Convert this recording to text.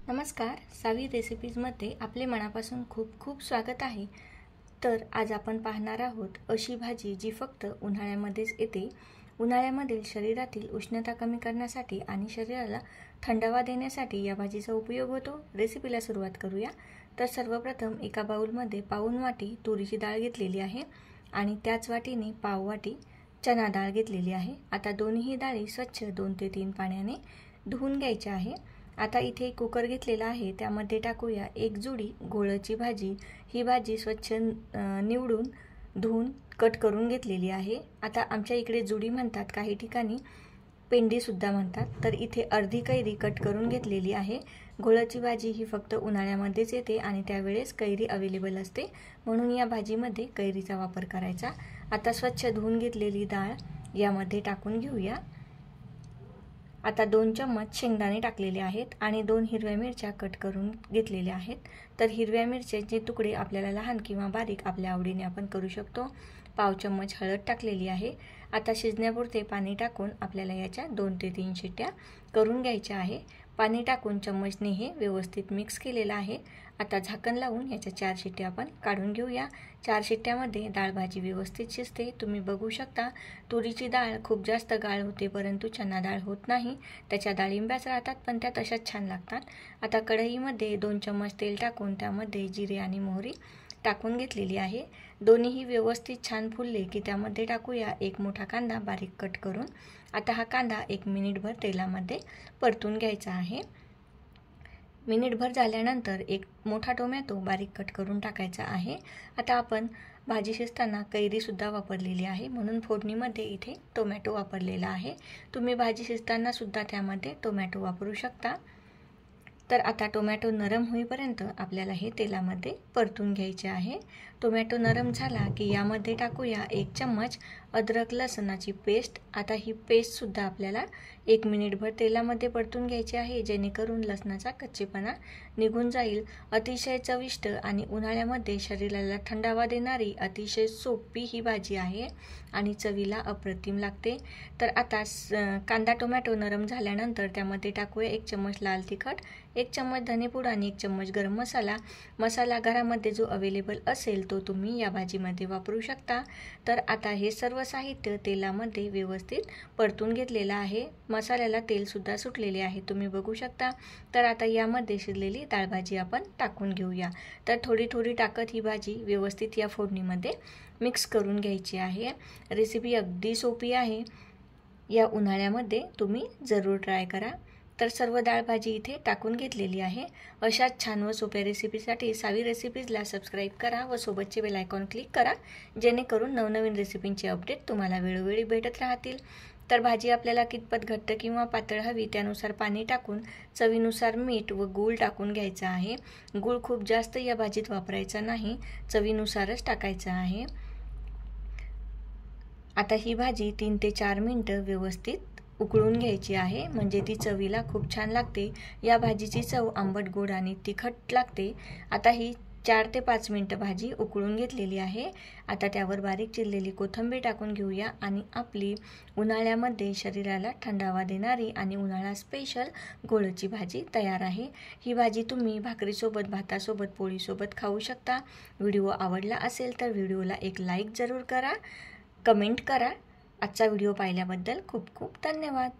नमस्कार, सावी रेसिपीजमध्ये आपले मनापासून खूप खूप स्वागत आहे। तर आज आपण पाहणार आहोत अशी भाजी जी फक्त उन्हाळ्यामध्येच येते। उन्हाळ्यामधील शरीरातील उष्णता कमी करण्यासाठी आणि शरीराला थंडावा देण्यासाठी या भाजीचा उपयोग होतो। रेसिपीला सुरुवात करूया। तर सर्वप्रथम एका बाउलमध्ये पाऊण वाटी तुरीची डाळ घेतलेली आहे आणि त्याच वाटीने पाव वाटी चना डाळ घेतलेली आहे। आता दोन्ही डाळी स्वच्छ 2 ते 3 पाण्याने धुवून घ्यायच्या आहे। आता इथे कुकर घेतलेला आहे, त्यामध्ये टाकूया एक जुडी घोळची भाजी। ही भाजी स्वच्छ निवडून धुवून कट करून घेतलेली आहे। आता आमच्या इकडे जुडी म्हणतात, काही ठिकाणी पेंडी सुद्धा म्हणतात। तर इथे अर्धी कैरी कट करून घेतलेली आहे। घोळची भाजी ही फक्त उन्हाळ्यामध्येच येते आणि त्यावेळेस कैरी अवेलेबल असते, म्हणून या भाजीमध्ये कैरीचा वापर करायचा। आता स्वच्छ धुवून घेतलेली डाळ यामध्ये टाकून घेऊया। आता 2 चम्मच शेंगदाणे टाकलेले आहेत आणि 2 हिरव्या मिरच्या कट करून घेतलेल्या आहेत। तर हिरव्या मिरच्याचे तुकडे आपल्याला लहान किंवा बारीक आपल्या आवडीने आपण करू शकतो। पाव चम्मच हळद टाकलेली आहे। आता शिजण्यापुरते पाणी टाकून आपल्याला याच्या 2 ते 3 शिट्ट्या करून घ्यायच्या आहे। पाणी टाकून चम्मचने हे व्यवस्थित मिक्स केलेलं आहे। आता झाकण लावून याच्या 4 शिट्ट्या आपण काढून घेऊया। 4 शिट्ट्यामध्ये डाळ भाजी व्यवस्थित शिजते। तुम्ही बघू शकता, तुरीची डाळ खूप जास्त गाळ होते, परंतु चना डाळ होत नाही। त्याच्या डाळिंब्याच राहतात, पण त्या तशाच छान लागतात। आता कढईमध्ये 2 चम्मच तेल टाकून त्यामध्ये जिरे आणि मोहरी टाकून घेतलेली आहे। दोन्हीही व्यवस्थित छान फुलले की त्यामध्ये टाकूया एक मोठा कांदा बारीक कट करून। आता हा कांदा 1 मिनिटभर तेलामध्ये परतून घ्यायचा आहे। मिनिटभर झाल्यानंतर एक मोठा टोमॅटो बारीक कट करून टाकायचा आहे। आता आपण भाजी शिजताना कैरी सुद्धा वापरलेली आहे, म्हणून फोडणीमध्ये इथे टोमॅटो वापरलेला आहे। तुम्ही भाजी शिजताना सुद्धा त्यामध्ये टोमॅटो वापरू शकता। तर आता टोमॅटो नरम होईपर्यंत आपल्याला हे तेलामध्ये परतून घ्यायचे आहे। टोमॅटो नरम झाला की यामध्ये टाकूया 1 चम्मच अद्रक लसणाची पेस्ट। आता ही पेस्ट सुद्धा आपल्याला 1 मिनिटभर तेलामध्ये परतून घ्यायची आहे, जेणेकरून लसणाचा कच्चेपणा निघून जाईल। अतिशय चविष्ट आणि उन्हाळ्यामध्ये शरीराला थंडावा देणारी अतिशय सोपी ही भाजी आहे आणि चवीला अप्रतिम लागते। तर आता कांदा टोमॅटो नरम झाल्यानंतर त्यामध्ये टाकूया 1 चम्मच लाल तिखट, 1 चम्मच धनेपूड आणि 1 चम्मच गरम मसाला। मसाला घरामध्ये जो अवेलेबल असेल तो तुम्ही या भाजीमध्ये वापरू शकता। तर आता हे सर्व साहित्य तेलामध्ये व्यवस्थित परतून घेतलेलं आहे। मसाल्याला तेल सुद्धा सुटलेले आहे, तुम्ही बघू शकता। तर आता यामध्ये शिजलेली डाळ भाजी आपण टाकून घेऊया। तर थोडी थोडी टाकत ही भाजी व्यवस्थित या फोडणीमध्ये मिक्स करून घ्यायची आहे। रेसिपी अगदी सोपी आहे, या उन्हाळ्यामध्ये तुम्ही जरूर ट्राय करा। तर सर्व डाळ भाजी इथे टाकून घेतलेली आहे। अशाच छान व सोप्या रेसिपीसाठी सावी रेसिपीजला सबस्क्राईब करा व सोबतचे बेल आयकॉन क्लिक करा, जेणेकरून नवनवीन रेसिपींचे अपडेट तुम्हाला वेळोवेळी भेटत राहतील। तर भाजी आपल्याला कितपत घट्ट किंवा पातळ हवी त्यानुसार पाणी टाकून चवीनुसार मीठ व गूळ टाकून घ्यायचा आहे। गूळ खूप जास्त या भाजीत वापरायचा नाही, चवीनुसारच टाकायचा आहे। आता ही भाजी 3 ते 4 मिनिटं व्यवस्थित उकळून घ्यायची आहे, म्हणजे ती चवीला खूप छान लागते। या भाजीची चव आंबट गोड आणि तिखट लागते। आता ही 4 ते 5 मिनिटं भाजी उकळून घेतलेली आहे। आता त्यावर बारीक चिरलेली कोथिंबीर टाकून घेऊया आणि आपली उन्हाळ्यामध्ये शरीराला थंडावा देणारी आणि उन्हाळा स्पेशल घोळची भाजी तयार आहे। ही भाजी तुम्ही भाकरीसोबत, भातासोबत, पोळीसोबत खाऊ शकता। व्हिडिओ आवडला असेल तर व्हिडिओला एक लाईक जरूर करा, कमेंट करा। आजचा व्हिडिओ पाहिल्याबद्दल खूप खूप धन्यवाद।